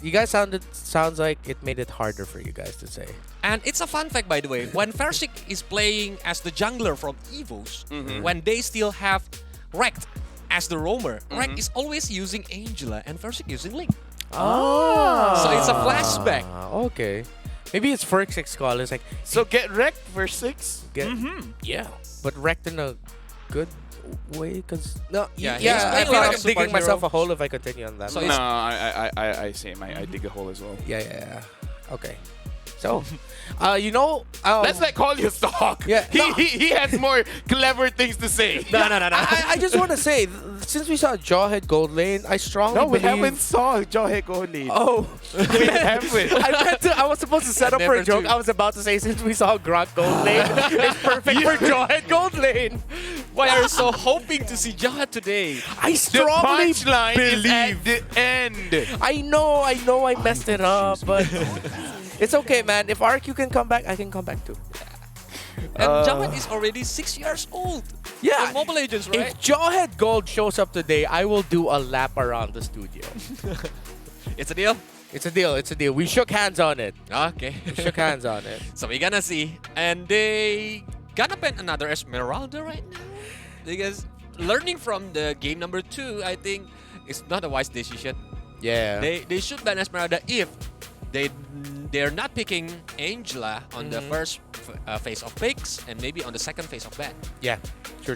you guys sounds like it made it harder for you guys to say. And it's a fun fact, by the way. When Versik is playing as the jungler from Evos, when they still have Rekt as the roamer, Rekt is always using Angela and Versik using Link. Oh. So it's a flashback. Okay. Maybe it's Versik's call. It's like, So get wrecked for 6. yeah, but wrecked in a good way, because Yeah, I he's playing feel like like a I'm digging superhero. myself a hole if I continue on that. So No, it's- I same. I dig a hole as well. Yeah. Okay. So, Let's like call you stock. Yeah, He has more clever things to say. No. I just want to say, since we saw Jawhead Gold Lane, I strongly No, we believe... haven't saw Jawhead only. Oh. We haven't. I was supposed to set up for a Never joke. do. I was about to say, since we saw Grok Gold Lane, it's perfect for Jawhead Gold Lane. Why are you so hoping to see Jahat today? I The strongly punchline is at believe. the end. I know I messed it up, but it's okay, man. If RQ can come back, I can come back too. And Jahat is already 6 years old. Yeah. In Mobile Legends, right? If Jawhead Gold shows up today, I will do a lap around the studio. It's a deal? It's a deal. It's a deal. We shook hands on it. Okay. We shook hands on it. So we're gonna see. And they gonna pen another Esmeralda right now. Because learning from the game number 2, I think it's not a wise decision. Yeah. They should ban Esmeralda if they're not picking Angela on the first phase of picks and maybe on the second phase of ban. Yeah. True.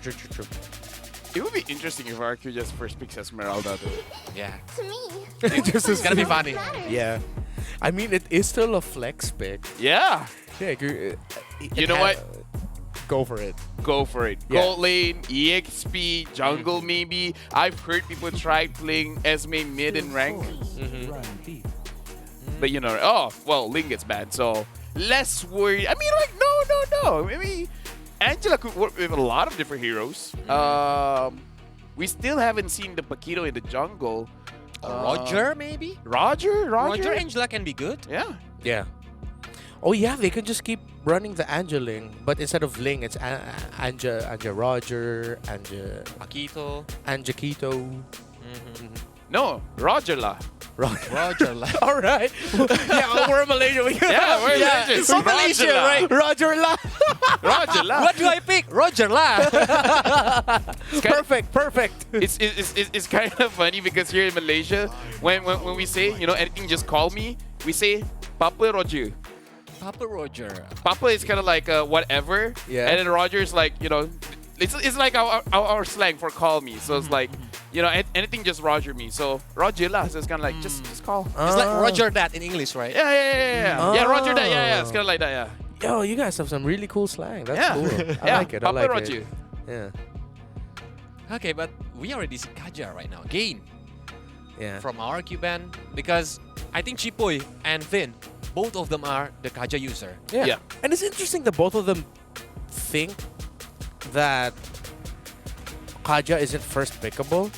It would be interesting if RQ just first picks Esmeralda though. Yeah. To me, It's gonna be funny. Yeah. I mean, it is still a flex pick. Yeah. Yeah. You know what? Go for it. Go for it. Yeah. Gold lane, EXP, jungle maybe. I've heard people try playing Esme mid in rank. But you know, Ling gets banned, so less worried. I mean, like, no. I mean, Angela could work with a lot of different heroes. We still haven't seen the Paquito in the jungle. Roger, maybe? Roger? Angela can be good. Yeah. Yeah. Oh yeah, they can just keep running the Angeling, but instead of Ling, it's Anja Roger, Paquito. Anjakito. No, Roger la. Roger. All right. Yeah, we're Malaysia. Yeah, we're Malaysia. It's from Roger Malaysia, la. right? Roger La. Roger la. What do I pick? Roger La. Perfect. It's kind of funny because here in Malaysia, when we say, you know, anything just call me, we say Papa Roger. Papa Roger. Papa is kind of like whatever, Yeah. and then Roger is like, you know, it's like our slang for call me. So it's like, you know, anything just Roger me. So Roger la. So it's kind of like just call. It's like Roger that in English, right? Yeah. Yeah, Roger that. Yeah. It's kind of like that. Yeah. Yo, you guys have some really cool slang. That's Yeah. cool. I Yeah, like it. Papa I like Roger. it. Yeah. Okay, but we already see Kaja right now. Gain Yeah. from RRQ ban because I think Chipoy and Finn, both of them are the Kaja user. Yeah. Yeah. And it's interesting that both of them think that Kaja isn't first pickable.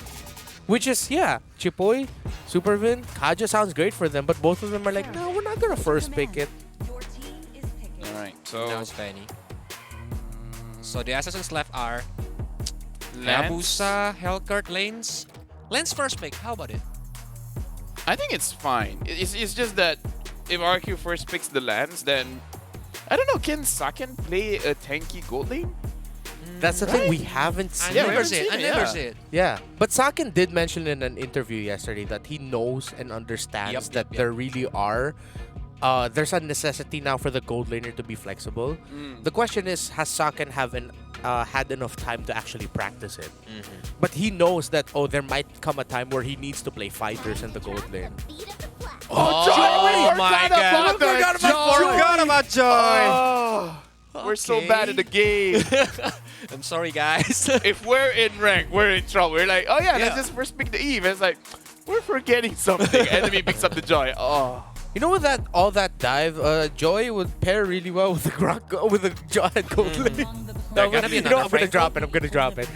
Which is, yeah, Chipoy, Supervin, Kaja sounds great for them, but both of them are like, no, we're not gonna first pick it. your team is picking. All right. Now So it's Fanny. So the assassins left are Lance, Hayabusa, Hellcurt, Lanes. Lanes first pick, how about it? I think it's fine. It's just that if RQ first picks the lands, then I don't know. Can Saken play a tanky gold lane? That's the thing, we haven't I seen Yeah, we never haven't see it. seen I it, never yeah. see it. Yeah, but Saken did mention in an interview yesterday that he knows and understands Yep, that yep. there really are. There's a necessity now for the gold laner to be flexible. The question is, has Saken had enough time to actually practice it? But he knows that, there might come a time where he needs to play fighters in the gold lane. Beat of the flag. Oh my God. Forgot about Joy. Oh, we're so Okay. bad at the game. I'm sorry, guys. If we're in rank, we're in trouble. We're like, oh yeah, Yeah. let's just first pick the Eve. And it's like, we're forgetting something. Enemy picks up the Joy. Oh. You know, with all that dive, Joy would pair really well with the Grok, with the Jawhead gold lane. They're gonna be You know, another I'm gonna Franco. drop it.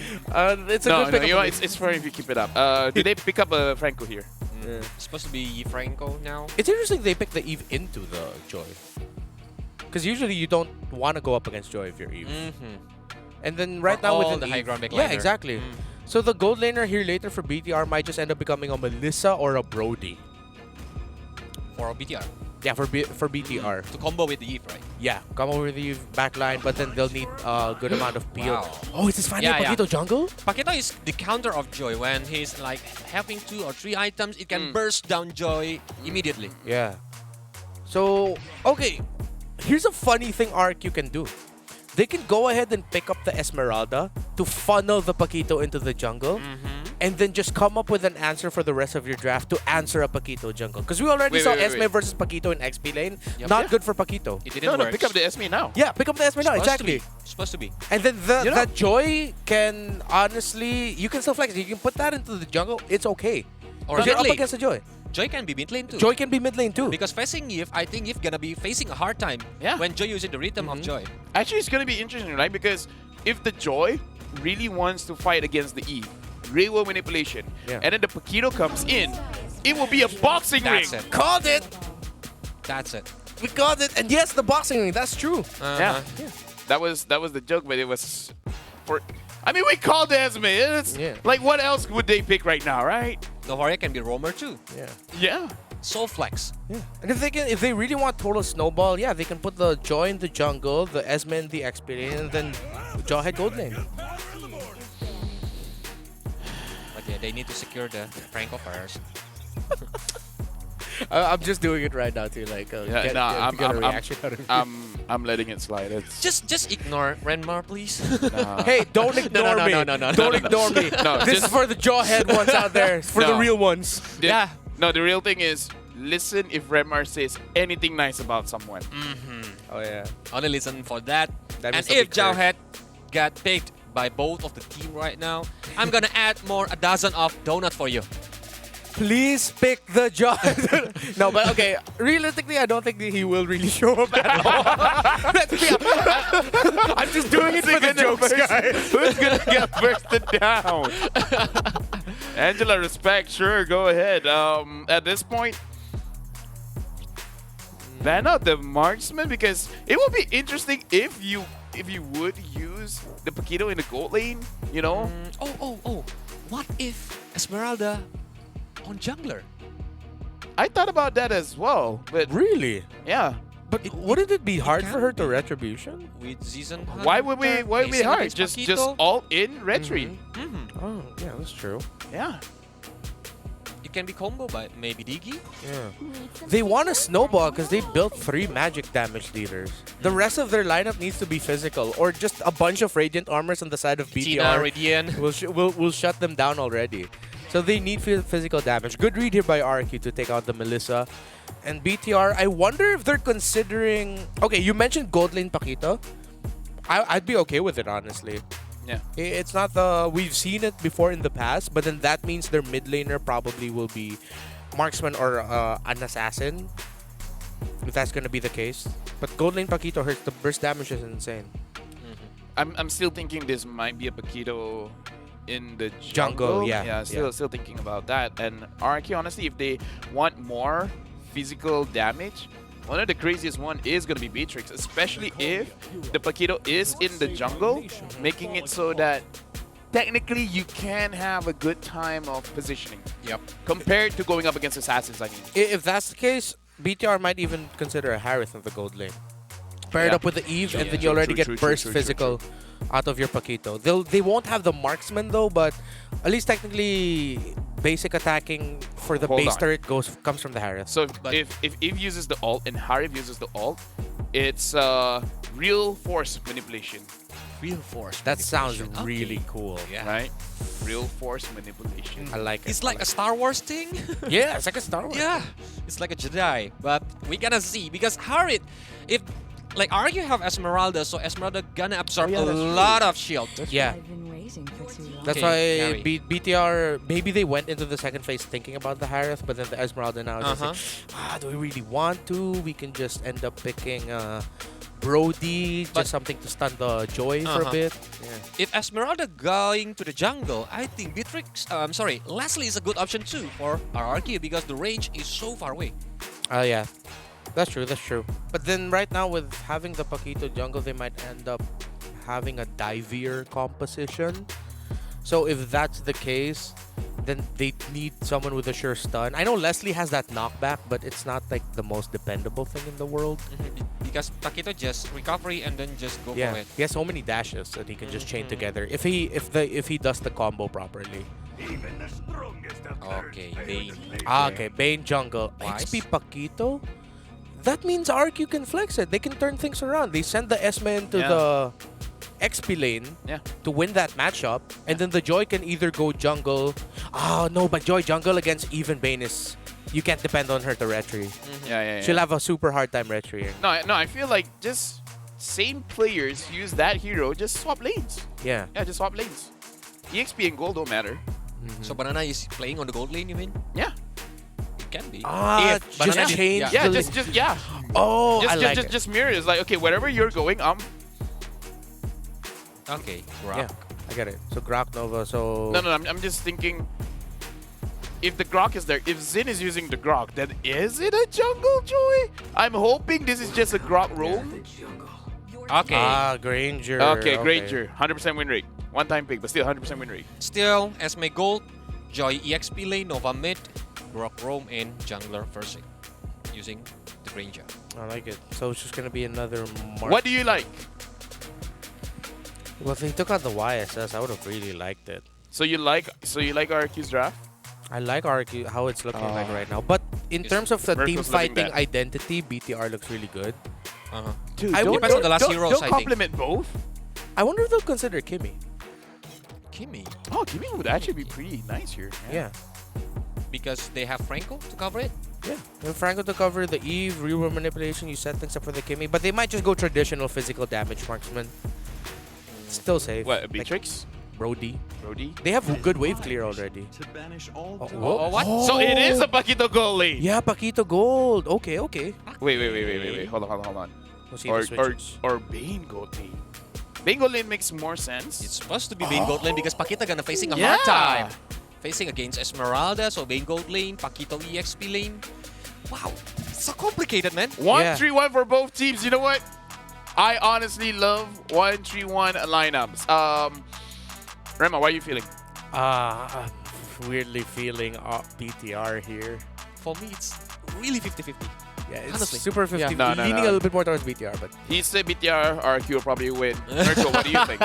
It's a No, good no, pick. you know what? It's fine if you keep it up. Did they pick up a Franco here? Yeah. It's supposed to be Franco now. It's interesting they picked the Eve into the Joy. Because usually you don't want to go up against Joy if you're Eve. And then right Or now with all an the high Eve, ground mid yeah, laner. exactly. So the gold laner here later for BTR might just end up becoming a Melissa or a Brody. for BTR Yeah, for BTR. to combo with the Eve, right? Yeah, come over the backline, but then they'll need a good amount of peel. Wow. Oh, is this finally Yeah, yeah. Paquito jungle? Paquito is the counter of Joy. When he's like having 2 or 3 items, it can burst down Joy immediately. Yeah. So, okay. Here's a funny thing RRQ can do. They can go ahead and pick up the Esmeralda to funnel the Paquito into the jungle and then just come up with an answer for the rest of your draft to answer a Paquito jungle. Because we already saw Esme versus Paquito in XP lane. Yep. Not Yeah. good for Paquito. It didn't No, work. pick up the SME now. Yeah, pick up the Esme now, exactly. Supposed to be. And then You know- that Joy can honestly, you can still flex. You can put that into the jungle. It's okay. Or Because you're mid up lane. against the Joy. Joy can be mid lane too. Joy can be mid lane too. Because facing Eve, I think Eve gonna be facing a hard time Yeah. when Joy using the rhythm of Joy. Actually, it's going to be interesting, right? Because if the Joy really wants to fight against the Eve, real world manipulation, Yeah. and then the Paquito comes in, it will be a boxing That's ring. it. Called it. That's it. We called it. And yes, the boxing ring. That's true. Yeah. That was the joke, but it was for. I mean, we called the Esme. It's Yeah. like, what else would they pick right now, right? The Warrior can be roamer too. Yeah. Yeah. So flex. Yeah. And if they really want total snowball, yeah, they can put the Joy in the jungle, the Esme in the XP lane, and then Jawhead gold lane. But yeah, they need to secure the Franco first. I'm just doing it right now to like Yeah, get a reaction out of it. I'm letting it slide. It's Just ignore Renmar, please. Hey, don't ignore no, me. no, no, no, Don't no, no. ignore me. No, This is just- for the Jawhead ones out there. It's for the No. real ones. the- Yeah. No, the real thing is, listen if Remar says anything nice about someone. Oh yeah. Only listen for that. That And means they'll if be cursed. Jawhead got picked by both of the team right now, I'm gonna add a dozen of donut for you. Please pick the Jawhead. No, but okay. Realistically, I don't think that he will really show up at all. Let's be honest. I'm just doing it for the jokes, guys. Who's gonna get bursted down? Angela, respect, sure, go ahead. At this point, ban out the marksman because it would be interesting if you would use the Paquito in the gold lane. You know, Oh. What if Esmeralda on jungler? I thought about that as well, but Really? yeah. But wouldn't it be hard can for her to be. retribution? With season Why would we? Why would we facing hard? against Just Paquito? all in retry. Oh, yeah, that's true. Yeah. It can be combo by maybe Diggy. Yeah. They want a snowball because they built 3 magic damage dealers. The rest of their lineup needs to be physical, or just a bunch of radiant armors on the side of Tina, BTR. Radiant. We'll shut them down already. So they need physical damage. Good read here by RRQ to take out the Melissa. And BTR, I wonder if they're considering... Okay, you mentioned gold lane Paquito. I'd be okay with it, honestly. Yeah. It's not the... We've seen it before in the past, but then that means their mid laner probably will be marksman or an assassin. If that's going to be the case. But gold lane Paquito hurts. The burst damage is insane. I'm still thinking this might be a Paquito in the Jungle, jungle. yeah. Still thinking about that. And RRQ, honestly, if they want more physical damage, one of the craziest one is going to be Beatrix, especially if the Paquito is in the jungle, making it so that technically you can have a good time of positioning. Yep. Compared to going up against assassins, I mean. If that's the case, BTR might even consider a Harith in the gold lane. Pair it Yeah. up with the Eve, and then True, you already true, get true, burst true, physical out of your Paquito. They won't have the marksman though, but at least technically basic attacking for the Hold base on. turret comes from the Harith. So But- if Eve uses the ult and Harith uses the ult, it's real force manipulation, Real force. That sounds manipulation. really Okay. cool. Yeah. right? Real force manipulation. I like it. It's like a Star Wars thing. Yeah, it's like a Star Wars. Yeah, it's like a Jedi, but we gonna see because Harit, if like RRQ have Esmeralda, so Esmeralda gonna absorb yeah, a that's true. lot of shield. Yeah. I've been waiting for too long. That's Okay, why carry. BTR, maybe they went into the second phase thinking about the Harith, but then the Esmeralda now is just like, do we really want to? We can just end up picking Brody, But- just something to stun the Joy for a bit. Yeah. If Esmeralda going to the jungle, I think Beatrix, Leslie is a good option too for RRQ because the range is so far away. Yeah. That's true, that's true. But then right now with having the Paquito jungle, they might end up having a divier composition. So if that's the case, then they need someone with a sure stun. I know Leslie has that knockback, but it's not like the most dependable thing in the world. Because Paquito just recovery and then just go for Yeah, it. he has so many dashes that he can just chain together if he does the combo properly. Okay, Bane. Okay, Bane jungle. Wise. XP Paquito? That means RRQ can flex it. They can turn things around. They send the Esme into the XP lane to win that matchup, and then the Joy can either go jungle. Oh no, but Joy jungle against even Bane is you can't depend on her to retry. Yeah. She'll have a super hard time retrying. No, I feel like just same players use that hero, just swap lanes. Yeah. Yeah, just swap lanes. EXP and gold don't matter. So Banana is playing on the gold lane, you mean? Yeah. It can be. Just Banana did- change. Yeah, the just yeah. Oh, I Just like just, it. just mirror it. It's like, okay, wherever you're going, Okay, Grok. Yeah, I get it. So Grok Nova. So No, I'm just thinking, if the Grok is there, if Zin is using the Grok, then is it a jungle Joy? I'm hoping this is just a Grok roam. Okay. Granger. Okay, Granger, 100% win rate. One-time pick, but still 100% win rate. Still, Esme Gold, Joy EXP lane, Nova mid, Grok roam, and jungler Versic using the Granger. I like it. So it's just gonna be another. What do you like? Well, if they took out the YSS, I would have really liked it. So you like RRQ's draft? I like RRQ how it's looking like right now, but in Is terms of the Merc team was loving fighting that. identity, BTR looks really good. Dude, I depends on the last heroes, Don't I think. compliment both. I wonder if they'll consider Kimmy. Kimmy. Oh, Kimi would actually be pretty nice here. Yeah. Because they have Franco to cover it. Yeah. And Franco to cover the Eve, real manipulation, you set things up for the Kimmy, but they might just go traditional physical damage marksman. Still safe. What, Like Beatrix? Brody. Brody? They have good wave clear already. To banish all Oh, what? So it is a Paquito goalie. Yeah, Paquito Gold. Okay, okay. Wait. Hold on. We'll see the switches. Or Bane gold lane. Bane gold lane makes more sense. It's supposed to be Bane gold lane because Paquita gonna facing a Yeah. hard time. Facing against Esmeralda, so Bane gold lane, Paquito EXP lane. Wow, it's so complicated, man. 1-3-1 for both teams. You know what? I honestly love 1-3-1 lineups. Rema, what are you feeling? I'm weirdly feeling BTR here. For me, it's really 50-50. Yeah, it's Honestly. super 50. Yeah. No, leaning a little bit more towards BTR, but He said BTR, RRQ will probably win. Nerko, what do you think?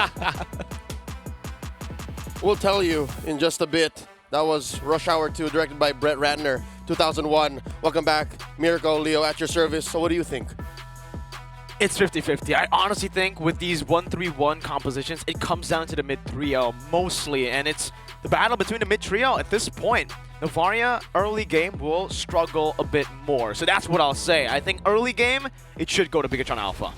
We'll tell you in just a bit. That was Rush Hour 2, directed by Brett Ratner, 2001. Welcome back. Miracle, Leo, at your service. So what do you think? It's 50-50. I honestly think with these 1-3-1 compositions, it comes down to the mid trio mostly, and it's the battle between the mid trio at this point. Novaria, early game, will struggle a bit more. So that's what I'll say. I think early game, it should go to Bigatron Alpha.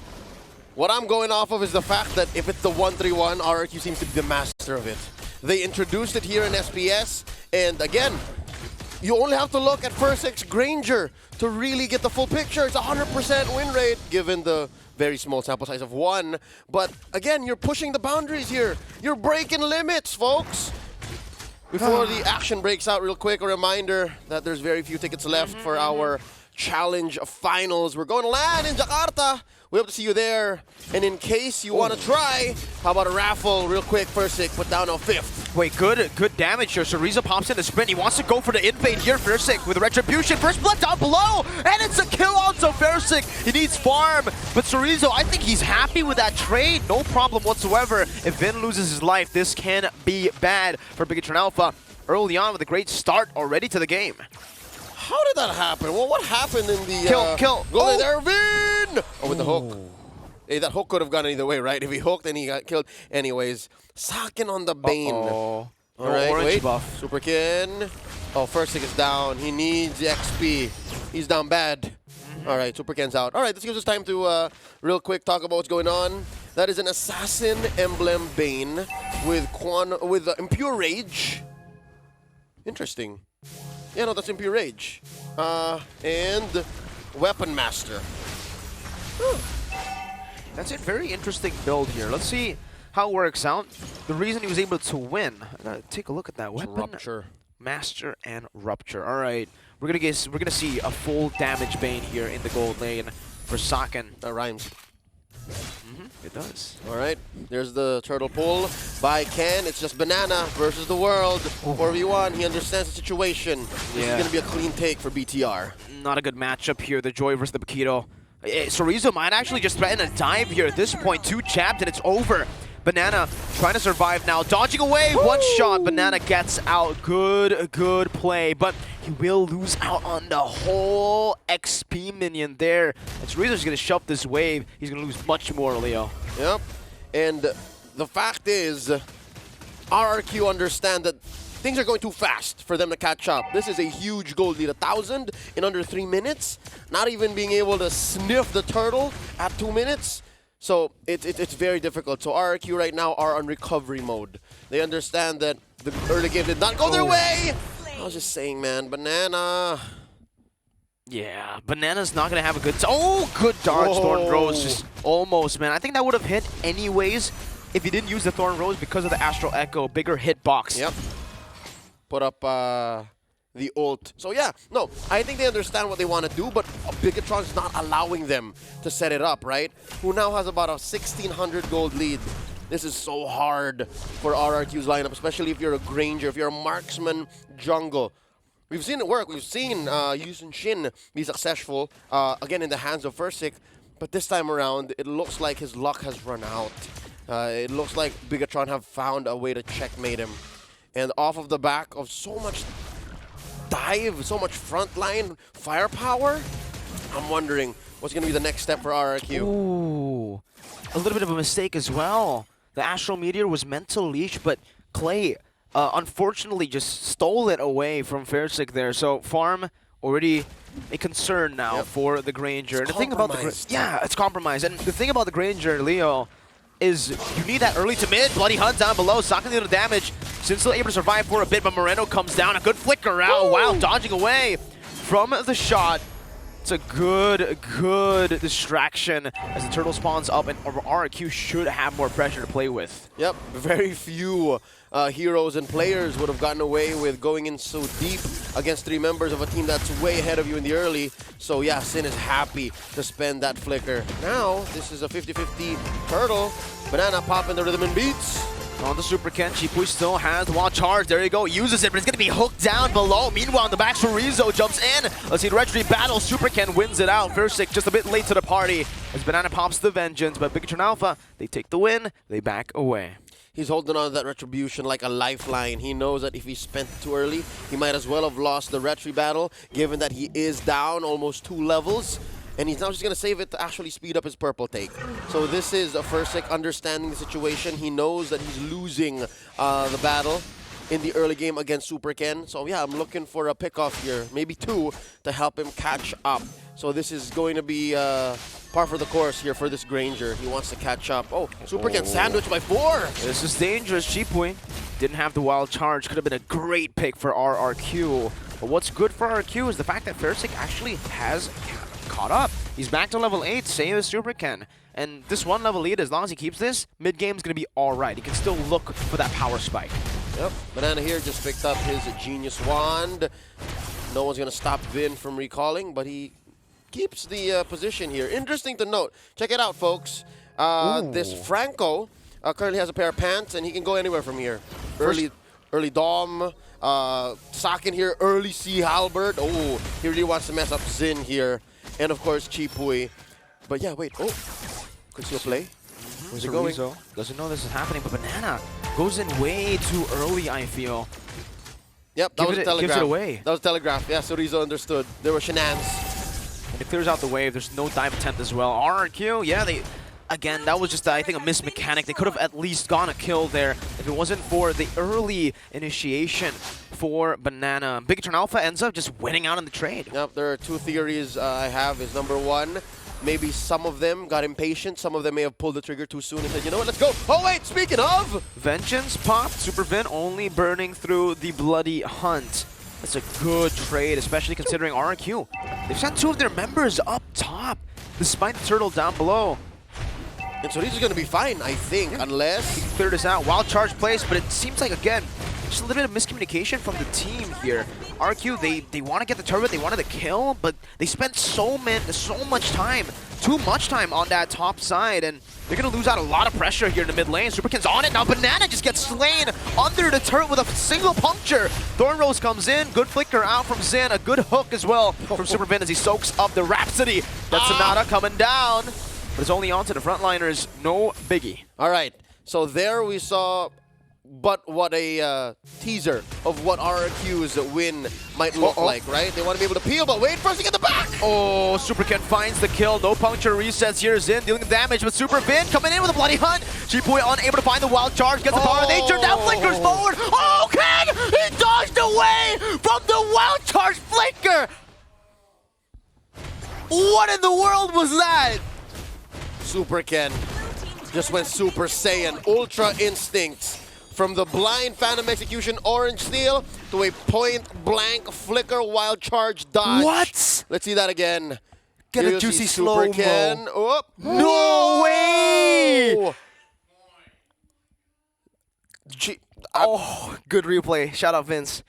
What I'm going off of is the fact that if it's the 1-3-1, RRQ seems to be the master of it. They introduced it here in SPS, and again, you only have to look at First X Granger to really get the full picture. It's 100% win rate, given the very small sample size of 1. But again, you're pushing the boundaries here. You're breaking limits, folks. Before the action breaks out real quick, a reminder that there's very few tickets left for our challenge finals. We're going to land in Jakarta. We hope to see you there. And in case you want to try, how about a raffle real quick? First X, put down a 5th. Wait, good damage here. So Riza pops in the sprint. He wants to go for the invade here. Versic with Retribution. First blood down below. And it's a kill on Versic. He needs farm. But Chorizo, I think he's happy with that trade. No problem whatsoever. If Vin loses his life, this can be bad for Bigatron Alpha. Early on with a great start already to the game. How did that happen? Well, what happened in the... Kill. Go there, Vin! Oh, with the hook. Hey, that hook could have gone either way, right? If he hooked and he got killed. Anyways, Sakin on the Bane. Oh, All right, orange wait. buff. Superkin. Oh, First Stick is down. He needs XP. He's down bad. All right, Superkin's out. All right, this gives us time to real quick talk about what's going on. That is an Assassin Emblem Bane with Impure Rage. Interesting. Yeah, no, that's Impure Rage. And Weapon Master. That's a very interesting build here. Let's see how it works out. The reason he was able to win. Take a look at that weapon. Rupture. Master and Rupture. All right, we're gonna see a full damage Bane here in the gold lane for Saken. That rhymes. It does. All right, there's the turtle pull by Ken. It's just Banana versus the world. 4v1, he understands the situation. This is Yeah. going to be a clean take for BTR. Not a good matchup here, the Joy versus the Paquito. Sorizo might actually just threaten a dive here at this point. 2 chapped and it's over. Banana trying to survive now, dodging away. One shot, Banana gets out. Good play, but he will lose out on the whole XP minion there. And Sorizo's gonna shove this wave. He's gonna lose much more, Leo. Yep, and the fact is, RRQ understand that things are going too fast for them to catch up. This is a huge gold lead, 1,000 in under 3 minutes. Not even being able to sniff the turtle at 2 minutes. So it's very difficult. So RRQ right now are on recovery mode. They understand that the early game did not go their way. I was just saying, man, Banana. Yeah, Banana's not gonna have a good good dodge. Whoa. Thorn Rose just almost, man. I think that would have hit anyways if he didn't use the Thorn Rose because of the Astral Echo. Bigger hitbox. Yep. Put up the ult. So yeah, no, I think they understand what they want to do, but Bigatron's not allowing them to set it up, right? Who now has about a 1,600 gold lead. This is so hard for RRQ's lineup, especially if you're a Granger, if you're a marksman jungle. We've seen it work. We've seen Yusun Shin be successful, again in the hands of Versik, but this time around, it looks like his luck has run out. It looks like Bigatron have found a way to checkmate him. And off of the back of so much dive, so much frontline firepower, I'm wondering what's going to be the next step for RRQ. Ooh, a little bit of a mistake as well. The Astral Meteor was meant to leash, but Clay unfortunately just stole it away from Versik there. So farm already a concern now for the Granger. It's And the thing about it's compromised. And the thing about the Granger, Leo, is you need that early to mid. Bloody Hunt down below, sucking little damage. Since still able to survive for a bit, but Moreno comes down. A good flicker out. Wow, dodging away from the shot. It's a good distraction as the turtle spawns up, and RRQ should have more pressure to play with. Yep, very few heroes and players would have gotten away with going in so deep against 3 members of a team that's way ahead of you in the early. So yeah, Sin is happy to spend that flicker. Now, this is a 50-50 turtle. Banana popping the rhythm and beats. On the Super Ken, Chipuy still has the wall charge. There you go, uses it, but it's going to be hooked down below. Meanwhile, in the back, Chorizo jumps in. Let's see the retreat battle. Super Ken wins it out. Versik just a bit late to the party as Banana pops the Vengeance, but Bigatron Alpha, they take the win. They back away. He's holding on to that retribution like a lifeline. He knows that if he spent it too early, he might as well have lost the retreat battle, given that he is down almost 2 levels. And he's now just going to save it to actually speed up his purple take. So this is a Versik understanding the situation. He knows that he's losing the battle in the early game against Super Ken. So yeah, I'm looking for a pickoff here, maybe 2, to help him catch up. So this is going to be par for the course here for this Granger. He wants to catch up. Oh, Super Ken sandwiched by 4. This is dangerous. Chipuy didn't have the wild charge. Could have been a great pick for RRQ. But what's good for RRQ is the fact that Versik actually has caught up. He's back to level 8, same as Super Ken. And this 1 level lead, as long as he keeps this, mid-game's going to be alright. He can still look for that power spike. Yep, Banana here just picked up his Genius Wand. No one's going to stop Vin from recalling, but he keeps the position here. Interesting to note. Check it out, folks. This Franco currently has a pair of pants, and he can go anywhere from here. Early Dom, Sakin here, early C Halberd. Oh, he really wants to mess up Zin here. And of course, Chipuy. But yeah, wait. Oh, could still play. Where's he going? Chorizo doesn't know this is happening, but Banana goes in way too early, I feel. Yep, that was a telegraph. Gives it away. That was telegraph. Yeah, Chorizo understood. There were shenanigans. And it clears out the wave. There's no dive attempt as well. RRQ, yeah, again, that was just, I think, a missed mechanic. They could have at least gone a kill there if it wasn't for the early initiation for Banana. Bigatron Alpha ends up just winning out in the trade. Yep, there are 2 theories I have. Is number 1, maybe some of them got impatient. Some of them may have pulled the trigger too soon and said, you know what, let's go. Oh, wait, speaking of. Vengeance popped. Super Vin only burning through the Bloody Hunt. That's a good trade, especially considering RRQ. They've sent 2 of their members up top, despite the turtle down below. And so this is going to be fine, I think, unless... Clear this out. Wild charge place, but it seems like, again, just a little bit of miscommunication from the team here. RRQ, they want to get the turret, they wanted the kill, but they spent so much time, too much time on that top side, and they're going to lose out a lot of pressure here in the mid lane. Superkin's on it now. Banana just gets slain under the turret with a single puncture. Thornrose comes in. Good flicker out from Zin. A good hook as well from Supervin as he soaks up the Rhapsody. That's Sonata coming down, but it's only on to the frontliners. No biggie. All right, so there we saw, but what a teaser of what RRQ's win might look like, right? They want to be able to peel, but wait first to get the back! Oh, Superkin finds the kill. No puncture resets here. Zin dealing the damage, but Supervin coming in with a bloody hunt. Chipoy unable to find the wild charge, gets the power of nature, down flickers forward. Oh, King! He dodged away from the wild charge flicker! What in the world was that? Super Ken just went Super Saiyan, Ultra Instincts. From the blind Phantom Execution Orange Steel to a point-blank flicker wild charge dodge. What? Let's see that again. Get Here a you see juicy Super slow-mo. Ken. Oh. No way! Whoa! Oh, good replay. Shout out, Vince.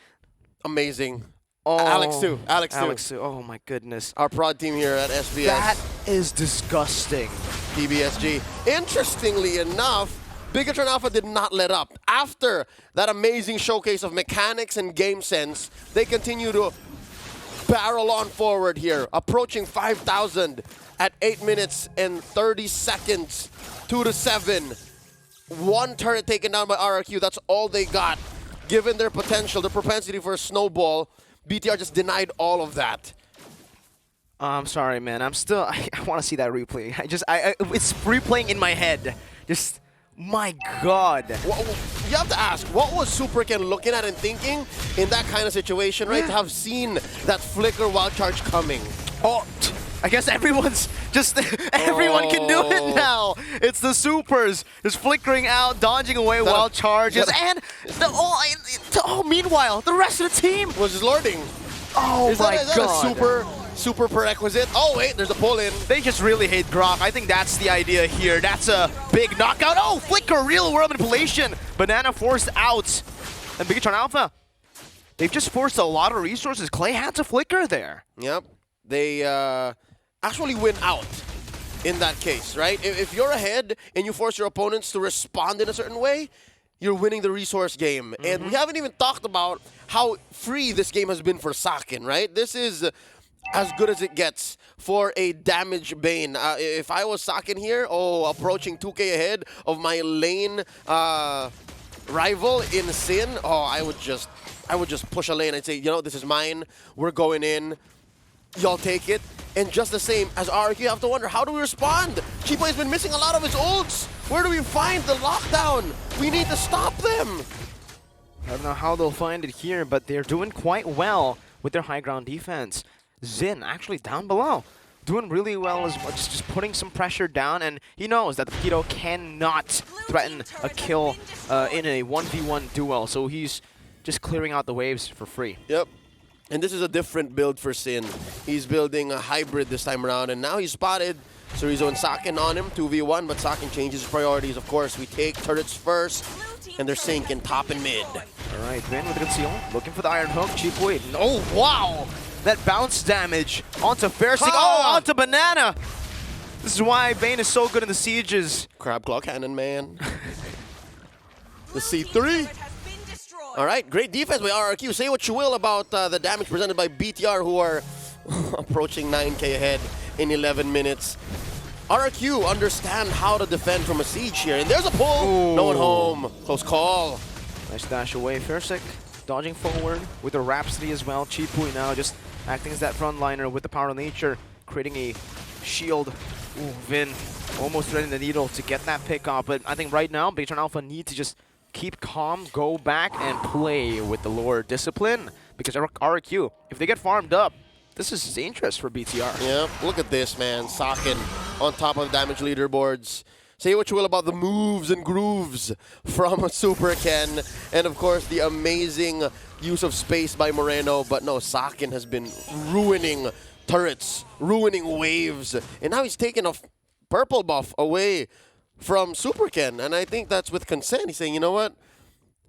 Amazing. Oh, Alex too. Alex too. Oh my goodness. Our prod team here at SPS. That is disgusting. PBSG. Interestingly enough, Bigatron Alpha did not let up. After that amazing showcase of mechanics and game sense, they continue to barrel on forward here, approaching 5,000 at 8 minutes and 30 seconds, 2-7. One turret taken down by RRQ, that's all they got. Given their potential, their propensity for a snowball, BTR just denied all of that. I'm sorry, man. I want to see that replay. It's replaying in my head. Just, my God. You have to ask, what was Super Ken looking at and thinking in that kind of situation, right? To have seen that flicker wild charge coming. Oh, I guess everyone's just, everyone can do it now. It's the supers just flickering out, dodging away wild charges, and meanwhile, the rest of the team Was just lording. Oh Is my that God. a super prerequisite? Oh wait, there's a pull-in. They just really hate Grok. I think that's the idea here. That's a big knockout. Oh, flicker, real world manipulation. Banana forced out. And Bigatron Alpha, they've just forced a lot of resources. Clay had to flicker there. Yep. They actually win out in that case, right? If you're ahead and you force your opponents to respond in a certain way, you're winning the resource game. And we haven't even talked about how free this game has been for Sakin, right? This is as good as it gets for a damage bane. If I was Sakin here, approaching 2K ahead of my lane rival in Sin, I would just push a lane and say, you know, this is mine. We're going in. Y'all take it. And just the same as RRQ, you have to wonder, how do we respond? Chipoy has been missing a lot of his ults. Where do we find the lockdown? We need to stop them. I don't know how they'll find it here, but they're doing quite well with their high ground defense. Zin actually down below, doing really well as well, just putting some pressure down, and he knows that the Paquito cannot threaten a kill in a 1v1 duel, so he's just clearing out the waves for free. Yep. And this is a different build for Sin. He's building a hybrid this time around, and now he's spotted Cerezo and Sakin on him, 2v1, but Sakin changes his priorities. Of course, we take turrets first, and they're sinking top and mid. All right, Vin with the conceal, looking for the Iron Hook. Chipoy, oh wow! That bounce damage onto Fairstick, onto Banana! This is why Bane is so good in the sieges. Crab Claw Cannon, man. The C3. All right, great defense by RRQ. Say what you will about the damage presented by BTR, who are approaching 9K ahead in 11 minutes. RRQ understand how to defend from a siege here, and there's a pull. Ooh. No one home. Close call. Nice dash away. Fairstick dodging forward with the Rhapsody as well. Chipoy now just acting as that frontliner with the power of nature, creating a shield. Ooh, Vin almost threading the needle to get that pick off, but I think right now Bigatron Alpha need to just keep calm, go back, and play with the lore discipline. Because RRQ, if they get farmed up, this is dangerous for BTR. Yeah, look at this, man. Sakin on top of damage leaderboards. Say what you will about the moves and grooves from Super Ken. And of course, the amazing use of space by Moreno. But no, Sakin has been ruining turrets, ruining waves. And now he's taken a purple buff away from Super Ken, and I think that's with consent. He's saying, you know what?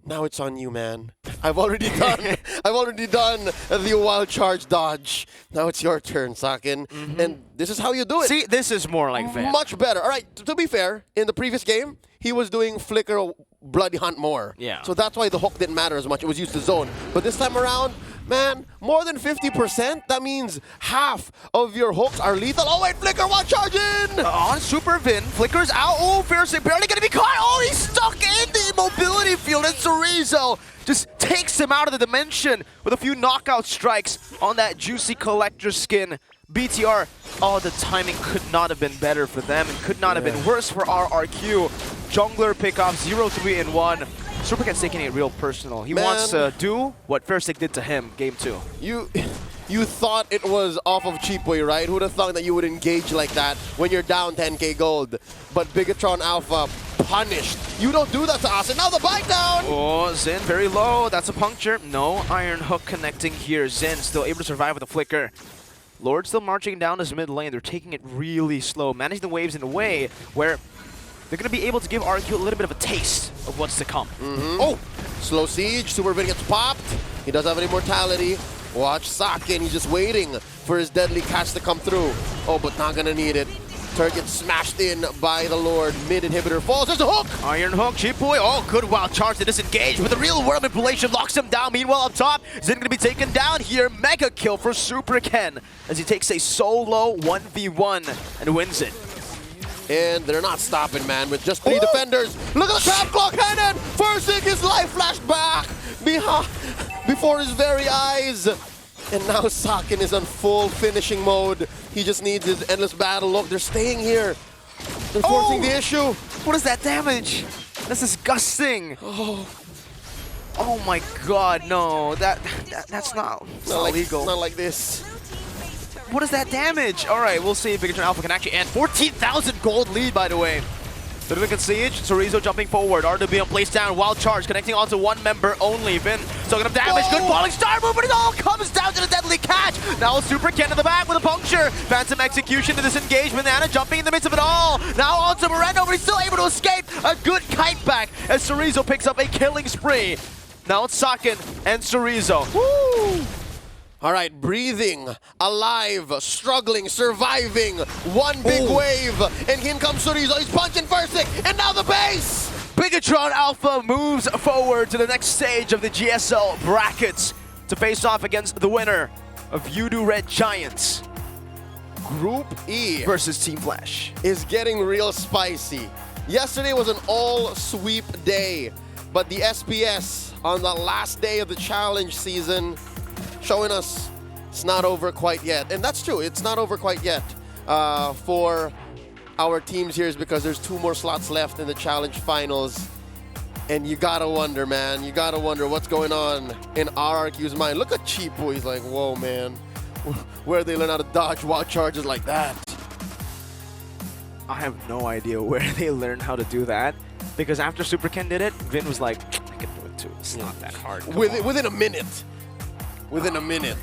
now it's on you, man. I've already done the wild charge dodge. Now it's your turn, Sakin. And this is how you do it. See, this is more like Van. Much better. All right, to be fair, in the previous game, he was doing flicker bloody hunt more. Yeah. So that's why the hook didn't matter as much. It was used to zone. But this time around, man, more than 50%. That means half of your hooks are lethal. Oh wait, flicker while charging! On Super Vin, flickers out. Oh, Fiercely barely gonna be caught. Oh, he's stuck in the immobility field. And Chorizo just takes him out of the dimension with a few knockout strikes on that juicy collector skin. BTR, oh, the timing could not have been better for them and could not have been worse for RRQ. Jungler pick off 0-3 in 1. Supercat's taking it real personal. He wants to do what Fiercely did to him, game 2. You thought it was off of Cheapway, right? Who would have thought that you would engage like that when you're down 10k gold? But Bigatron Alpha punished. You don't do that to us. And now the bite down! Oh, Zen very low. That's a puncture. No Iron Hook connecting here. Zen still able to survive with a flicker. Lord still marching down his mid lane. They're taking it really slow, managing the waves in a way where they're going to be able to give RQ a little bit of a taste of what's to come. Oh, slow siege. Super Vin gets popped. He doesn't have any mortality. Watch Sakin. He's just waiting for his deadly catch to come through. Oh, but not going to need it. Turret gets smashed in by the Lord. Mid inhibitor falls. There's a hook! Iron Hook, Cheapboy. Oh, good wild charge to disengage, but the real world manipulation locks him down. Meanwhile, up top, Zen going to be taken down here. Mega kill for Super Ken as he takes a solo 1v1 and wins it. And they're not stopping, man, with just 3 defenders. Look at the trap clock cannon! Forcing his life flashed back before his very eyes. And now Sakin is on full finishing mode. He just needs his endless battle. Look, they're staying here. They're forcing the issue. What is that damage? That's disgusting. Oh my god, no. That's not legal. Not like this. What is that damage? All right, we'll see if Bigatron Alpha can actually end. 14,000 gold lead, by the way. Significant siege. Chorizo jumping forward. RWB on place down. Wild charge connecting onto one member only. Vin still gonna damage. Good falling star move, but it all comes down to the deadly catch. Now Super Ken in the back with a puncture. Phantom execution to disengage. Banana jumping in the midst of it all. Now onto Moreno, but he's still able to escape. A good kite back as Chorizo picks up a killing spree. Now it's Sakin and Chorizo. Woo! All right, breathing, alive, struggling, surviving. One big wave, and in comes Chorizo. He's punching Versik, and now the base! Bigatron Alpha moves forward to the next stage of the GSL brackets to face off against the winner of Voodoo Red Giants. Group E Versus Team Flash. is getting real spicy. Yesterday was an all-sweep day, but the SPS on the last day of the challenge season showing us it's not over quite yet. And that's true, it's not over quite yet for our teams here, is because there's 2 more slots left in the challenge finals. And you gotta wonder, man, you gotta wonder what's going on in RRQ's mind. Look at Cheapo, he's like, whoa, man. Where they learn how to dodge wild charges like that? I have no idea where they learned how to do that, because after Super Ken did it, Vin was like, I can do it too. It's not that hard. Within a minute. Within a minute.